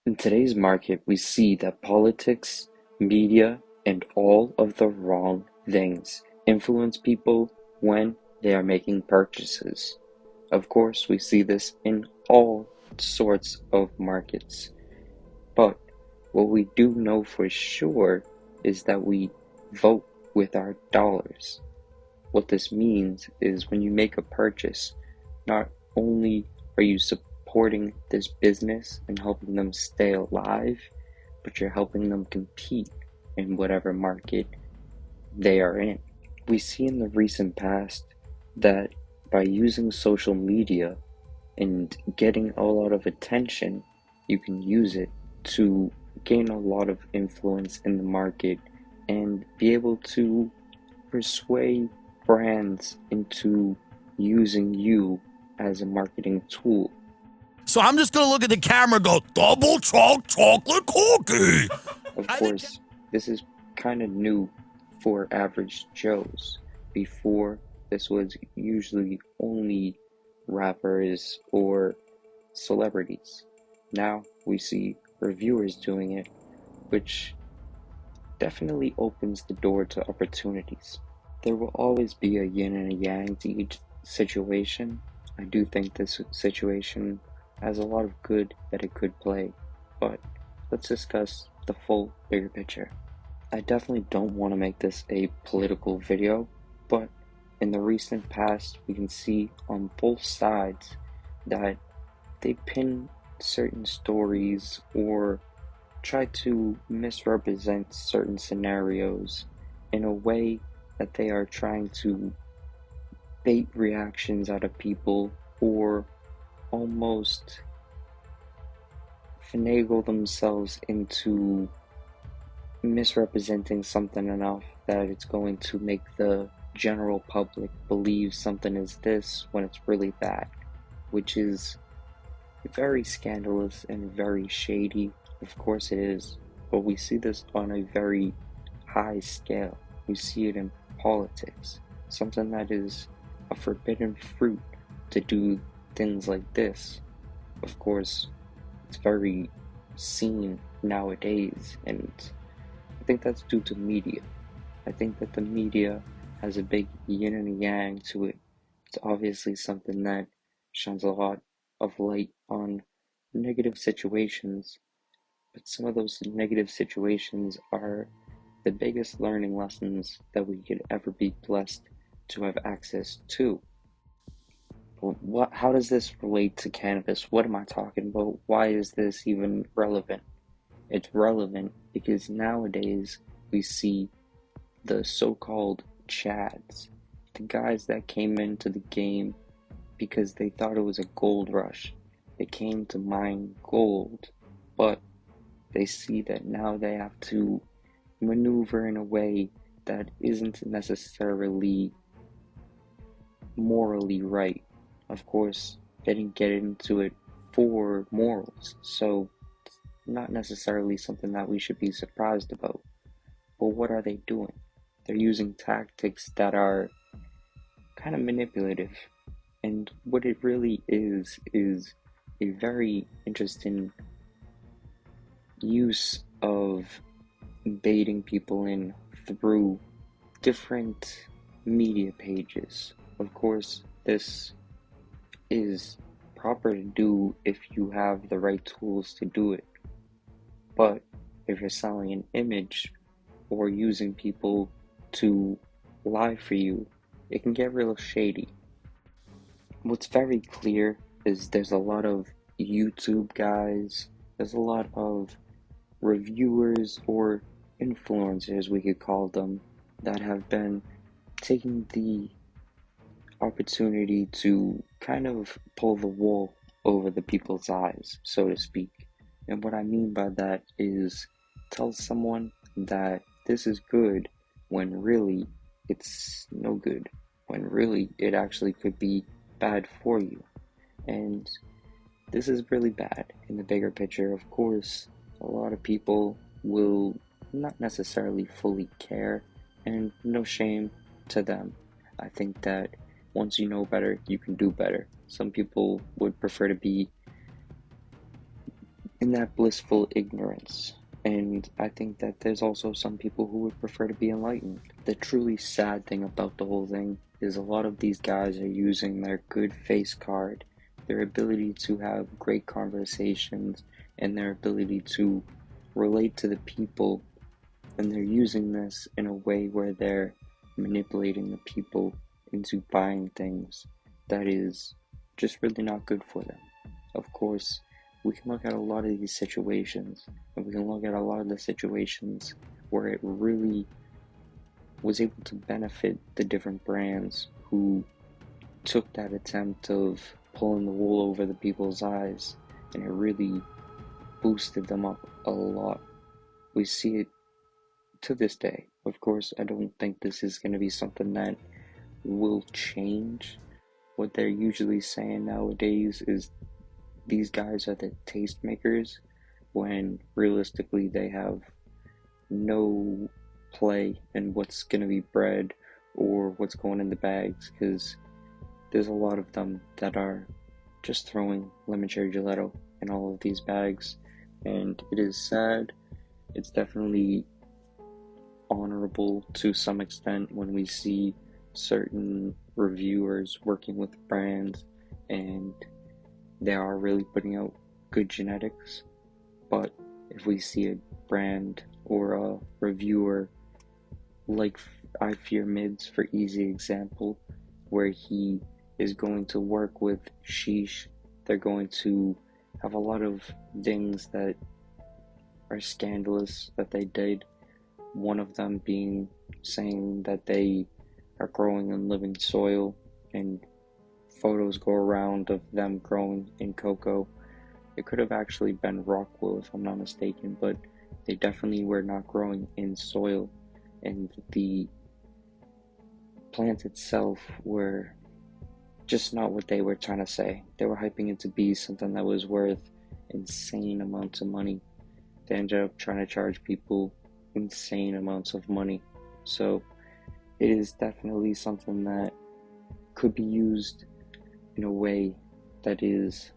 In today's market, we see that politics, media, and all of the wrong things influence people when they are making purchases. Of course, we see this in all sorts of markets. But what we do know for sure is that we vote with our dollars. What this means is when you make a purchase, not only are you supporting this business and helping them stay alive, but you're helping them compete in whatever market they are in. We see in the recent past that by using social media and getting a lot of attention, you can use it to gain a lot of influence in the market and be able to persuade brands into using you as a marketing tool. So I'm just gonna look at the camera and go, double chocolate cookie. Of I think course, this is kind of new for average Joes. Before, this was usually only rappers or celebrities. Now we see reviewers doing it, which definitely opens the door to opportunities. There will always be a yin and a yang to each situation. I do think this situation has a lot of good that it could play, but let's discuss the full bigger picture. I definitely don't want to make this a political video, but in the recent past, we can see on both sides that they pin certain stories or try to misrepresent certain scenarios in a way that they are trying to bait reactions out of people or almost finagle themselves into misrepresenting something enough that it's going to make the general public believe something is this when it's really that, which is very scandalous and very shady. Of course it is, but we see this on a very high scale. We see it in politics, something that is a forbidden fruit to do things like this. Of course, it's very seen nowadays, and I think that's due to media. I think that the media has a big yin and yang to it. It's obviously something that shines a lot of light on negative situations, but some of those negative situations are the biggest learning lessons that we could ever be blessed to have access to. How does this relate to cannabis? What am I talking about? Why is this even relevant? It's relevant because nowadays we see the so-called Chads, the guys that came into the game because they thought it was a gold rush. They came to mine gold, but they see that now they have to maneuver in a way that isn't necessarily morally right. Of course, they didn't get into it for morals, so it's not necessarily something that we should be surprised about. But what are they doing? They're using tactics that are kind of manipulative. And what it really is a very interesting use of baiting people in through different media pages. Of course, this is proper to do if you have the right tools to do it. But if you're selling an image or using people to lie for you, it can get real shady. What's very clear is there's a lot of YouTube guys, there's a lot of reviewers or influencers, we could call them, that have been taking the opportunity to kind of pull the wool over the people's eyes, so to speak. And what I mean by that is tell someone that this is good when really it's no good, when really it actually could be bad for you. And this is really bad in the bigger picture. Of course, a lot of people will not necessarily fully care, and no shame to them. I think that once you know better, you can do better. Some people would prefer to be in that blissful ignorance. And I think that there's also some people who would prefer to be enlightened. The truly sad thing about the whole thing is a lot of these guys are using their good face card, their ability to have great conversations, and their ability to relate to the people, and they're using this in a way where they're manipulating the people into buying things that is just really not good for them. Of course, we can look at a lot of these situations, and we can look at a lot of the situations where it really was able to benefit the different brands who took that attempt of pulling the wool over the people's eyes, and it really boosted them up a lot. We see it to this day. Of course, I don't think this is going to be something that will change. What they're usually saying nowadays is these guys are the tastemakers, when realistically they have no play in what's going to be bred or what's going in the bags, because there's a lot of them that are just throwing lemon cherry gelato in all of these bags, and it is sad. It's definitely honorable to some extent when we see certain reviewers working with brands and they are really putting out good genetics. But if we see a brand or a reviewer like I Fear Mids, for easy example, where he is going to work with sheesh, they're going to have a lot of things that are scandalous that they did. One of them being saying that they are growing in living soil, and photos go around of them growing in cocoa. It could have actually been rockwool if I'm not mistaken, but they definitely were not growing in soil, and the plants itself were just not what they were trying to say. They were hyping it to be something that was worth insane amounts of money. They ended up trying to charge people insane amounts of money. So it is definitely something that could be used in a way that is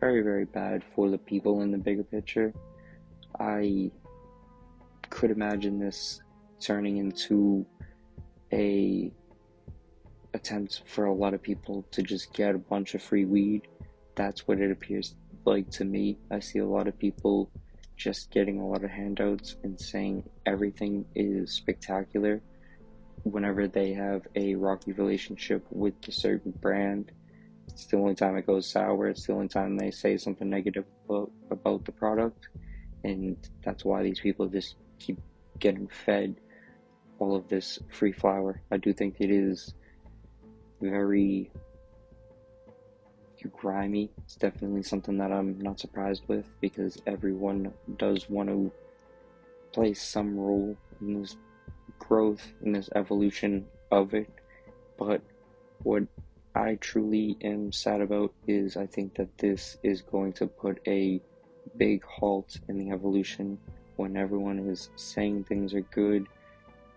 very, very bad for the people in the bigger picture. I could imagine this turning into a attempt for a lot of people to just get a bunch of free weed. That's what it appears like to me. I see a lot of people just getting a lot of handouts and saying everything is spectacular whenever they have a rocky relationship with a certain brand. It's the only time it goes sour. It's the only time they say something negative about the product, and that's why these people just keep getting fed all of this free flour. I do think it is very grimy. It's definitely something that I'm not surprised with, because everyone does want to play some role in this growth, in this evolution of it. But what I truly am sad about is I think that this is going to put a big halt in the evolution when everyone is saying things are good,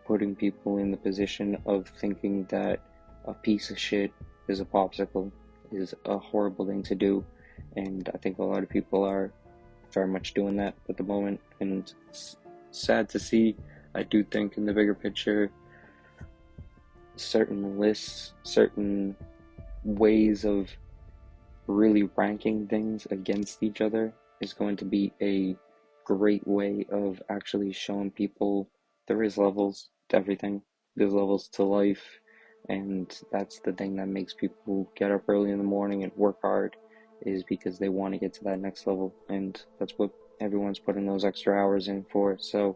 putting people in the position of thinking that a piece of shit is a popsicle is a horrible thing to do. And I think a lot of people are very much doing that at the moment, and it's sad to see. I do think in the bigger picture, certain lists, certain ways of really ranking things against each other is going to be a great way of actually showing people there is levels to everything. There's levels to life, and that's the thing that makes people get up early in the morning and work hard, is because they want to get to that next level, and that's what everyone's putting those extra hours in for. So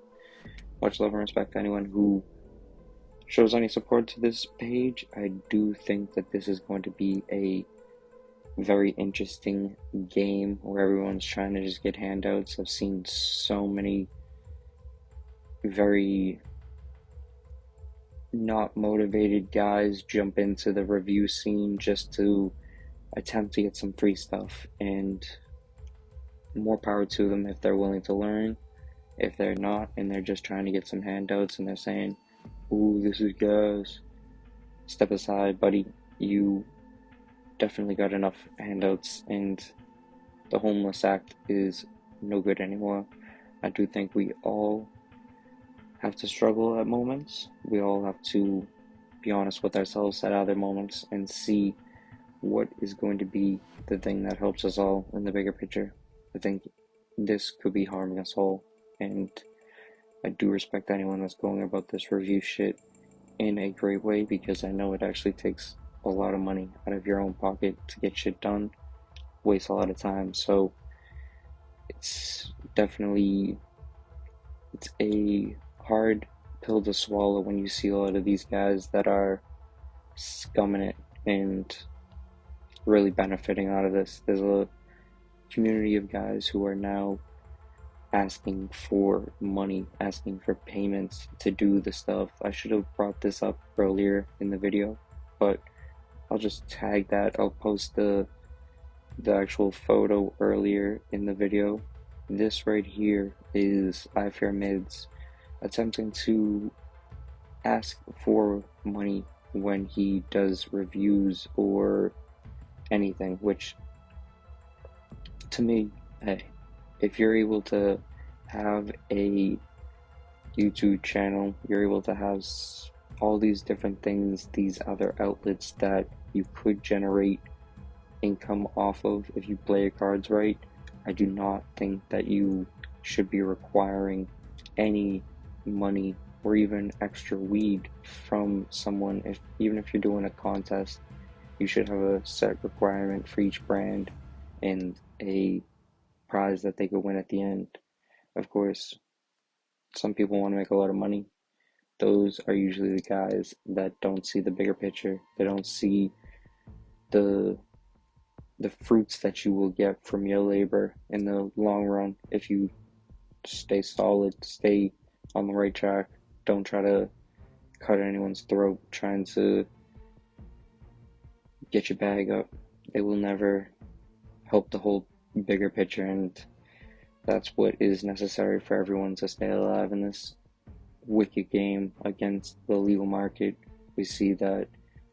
much love and respect to anyone who shows any support to this page. I do think that this is going to be a very interesting game where everyone's trying to just get handouts. I've seen so many very not motivated guys jump into the review scene just to attempt to get some free stuff, and more power to them if they're willing to learn. If they're not and they're just trying to get some handouts and they're saying, ooh, this is gas, step aside, buddy. You definitely got enough handouts, and the Homeless Act is no good anymore. I do think we all have to struggle at moments. We all have to be honest with ourselves at other moments and see what is going to be the thing that helps us all in the bigger picture. I think this could be harming us all, and I do respect anyone that's going about this review shit in a great way, because I know it actually takes a lot of money out of your own pocket to get shit done, wastes a lot of time. So it's definitely, it's a hard pill to swallow when you see a lot of these guys that are scumming it and really benefiting out of this. There's a community of guys who are now asking for money, asking for payments to do the stuff. I should have brought this up earlier in the video, but I'll just tag that. I'll post the actual photo earlier in the video. This right here is iFairMids attempting to ask for money when he does reviews or anything, which to me, hey, if you're able to have a YouTube channel, you're able to have all these different things, these other outlets that you could generate income off of if you play your cards right. I do not think that you should be requiring any money or even extra weed from someone. Even if you're doing a contest, you should have a set requirement for each brand and a prize that they could win at the end. Of course, some people want to make a lot of money. Those are usually the guys that don't see the bigger picture. They don't see the fruits that you will get from your labor in the long run if you stay solid, stay on the right track. Don't try to cut anyone's throat trying to get your bag up. It will never help the whole bigger picture, and that's what is necessary for everyone to stay alive in this wicked game against the legal market. We see that,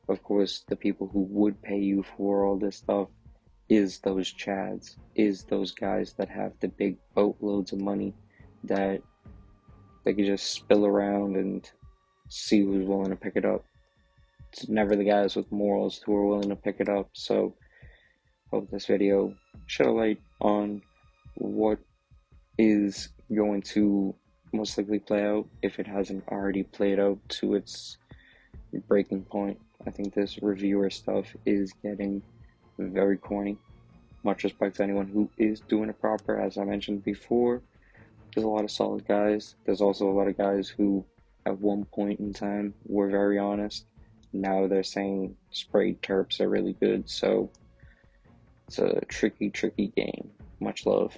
of course, the people who would pay you for all this stuff is those chads, is those guys that have the big boatloads of money that they can just spill around and see who's willing to pick it up. It's never the guys with morals who are willing to pick it up. So hope this video shed a light on what is going to most likely play out, if it hasn't already played out to its breaking point. I think this reviewer stuff is getting very corny. Much respect to anyone who is doing it proper. As I mentioned before, there's a lot of solid guys. There's also a lot of guys who at one point in time were very honest. Now they're saying sprayed terps are really good. So it's a tricky game. Much love.